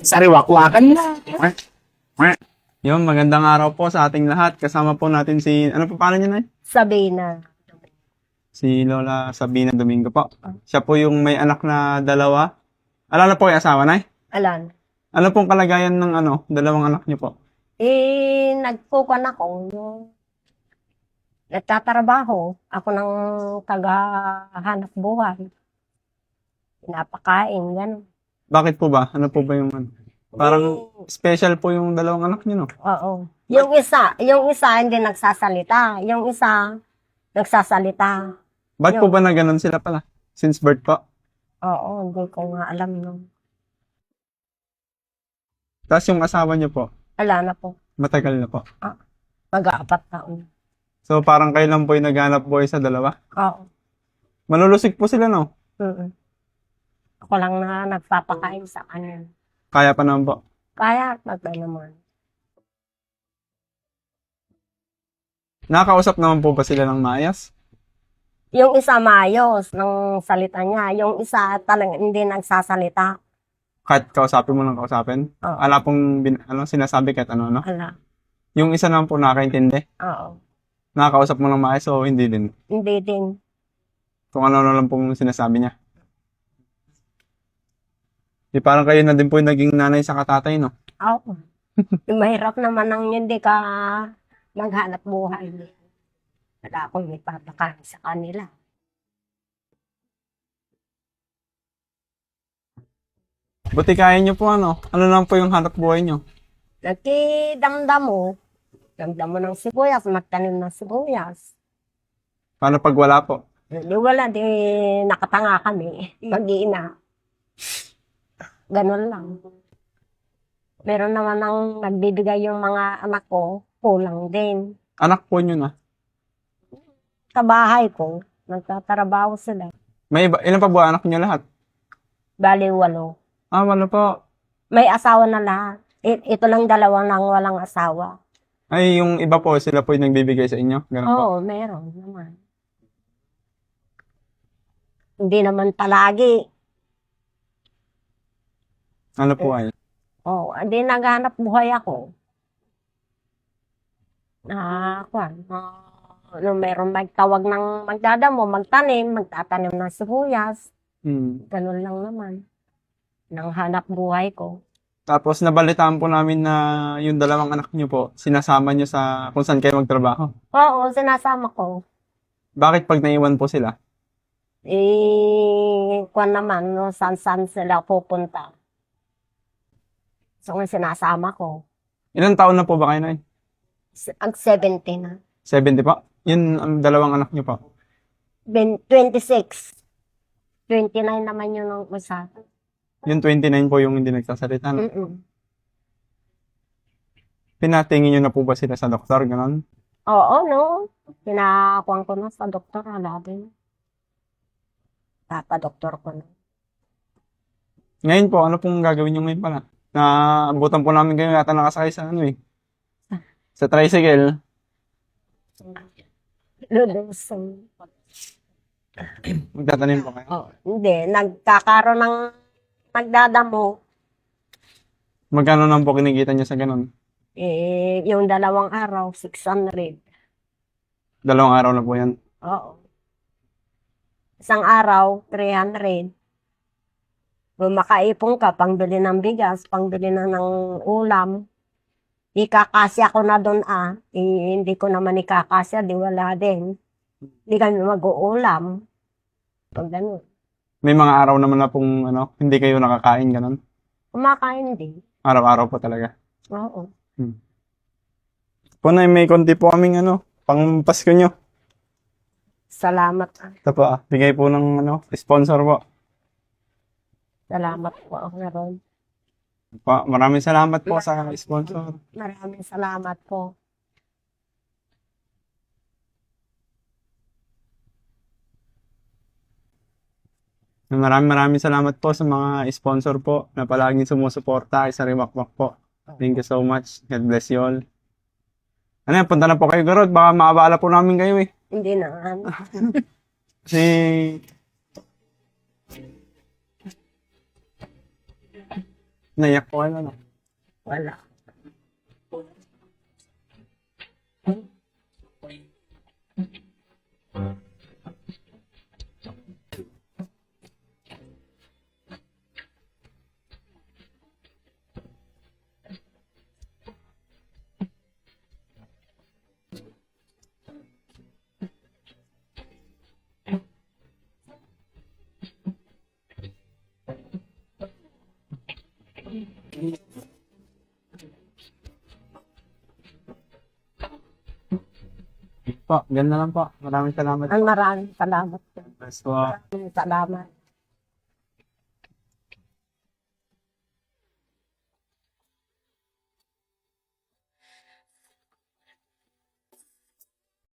Sariwakwakan na. Yun, magandang araw po sa ating lahat. Kasama po natin si, ano po paano niya na? Sabina. Si Lola Sabina Domingo po. Siya po yung may anak na dalawa. Alala po yung asawa na? Alan. Ano pong kalagayan ng dalawang anak niyo po? Nagpukan ako. Nagtatrabaho. Ako ng tagahanap buhay. Pinapakain, gano'n. Bakit po ba? Ano po ba yung parang special po yung dalawang anak niyo, no? Oo. Yung isa hindi nagsasalita. Yung isa, nagsasalita. Ba't po ba na ganun sila pala? Since birth po? Oo, hindi ko nga alam nung. Tapos yung asawa niyo po, Ala na po. matagal na po. Mag-4 taon. So parang kayo lang po yung naghanap buhay sa dalawa? Oo. Malulusig po sila, no? Mm-mm. Ako lang na nagpapakain sa kanya. Kaya pa naman po. Kaya, magda naman. Nakakausap naman po ba sila ng maayos? Yung isa maayos ng salita niya. Yung isa talagang hindi nagsasalita. Kahit kausapin mo lang kausapin? Oo. Ala pong sinasabi kahit ano, no? Ala. Yung isa naman po nakakaintindi? Oo. Nakakausap mo lang maayos o hindi din? Hindi din. Kung ano lang pong sinasabi niya? Di parang kayo na din po yung naging nanay sa katatay, no? Oo. Mahirap naman ang hindi ka maghanap buhay. Wala akong ipapakain sa kanila. Buti kaya niyo po, ano? Ano lang po yung hanap buhay niyo? Nagkidamdamo. Damdamo ng sibuyas. Magtanim ng sibuyas. Paano pag wala po? Di wala. Di nakatanga kami. Mag-iina. Ganun lang. Meron naman ang nagbibigay yung mga anak ko. Kulang din. Anak po niyo na. Kabahay ko. Nagtatrabaho sila. May ilan pa ba anak niyo lahat? Bali 8. Ah, wala po. May asawa na lahat. Ito lang 2 lang walang asawa. Ay, yung iba po, sila po yung nagbibigay sa inyo? Ganun po. Oo, meron naman. Hindi naman palagi. Ano po ay? Oo, hindi naghanap buhay ako. Nung meron magtawag ng magdadamo, magtanim, magtatanim ng sibuyas. Ganun lang naman. Nang hanap buhay ko. Tapos nabalitaan po namin na yung dalawang anak niyo po, sinasama niyo sa kung saan kayo magtrabaho. Oo, sinasama ko. Bakit pag naiwan po sila? Kung naman, no, saan sila pupunta. So, sinasama ko. Ilang taon na po ba kayo na? Ang 70 na. 70 po? Yun ang dalawang anak niyo po. 26. 29 naman yun ang isa. Yung 29 po yung hindi nagsasalita. No? Mm-mm. Pinatingin niyo na po ba sila sa doktor? Ganon? Oo, no. Pinakuhan ko na sa doktor. Wala din. Papadoktor ko na. Ngayon po, ano pong gagawin niyo ngayon pala? Naabutan po namin kayo yata nakasakay sa sa tricycle. Lulusong. Magtatanim po kayo. Oh, hindi. Nagkakaroon ng nagdadamo. Magkano lang po kinikita niyo sa ganon? Yung 2 araw, 600. 2 araw na po yan. Oo. Isang araw, 300. Kung makaipon ka, pangbili ng bigas, pangbili ng ulam, ikakasya ko na doon hindi ko naman ikakasya, di wala din. Hindi kami mag-uulam. Pag ganun. May mga araw naman na pong hindi kayo nakakain ganon? Kumakain din. Araw-araw po talaga. Oo. Po na may konti po kaming pang Pasko nyo. Salamat. Ito po bigay po ng sponsor po. Salamat po ako meron. Pa, maraming salamat po sa sponsor. Maraming salamat po. Maraming salamat po sa mga sponsor po na palaging sumusuporta sa Rimakmak po. Thank you so much. God bless you all. Ano yan, punta na po kayo, Garod. Baka maabala po namin kayo eh. Hindi na. Kasi... Naiyak po kayo, ano? Wala. Po, ganda lang po. Maraming salamat. Ang maraming salamat po. Yes po. Maraming salamat.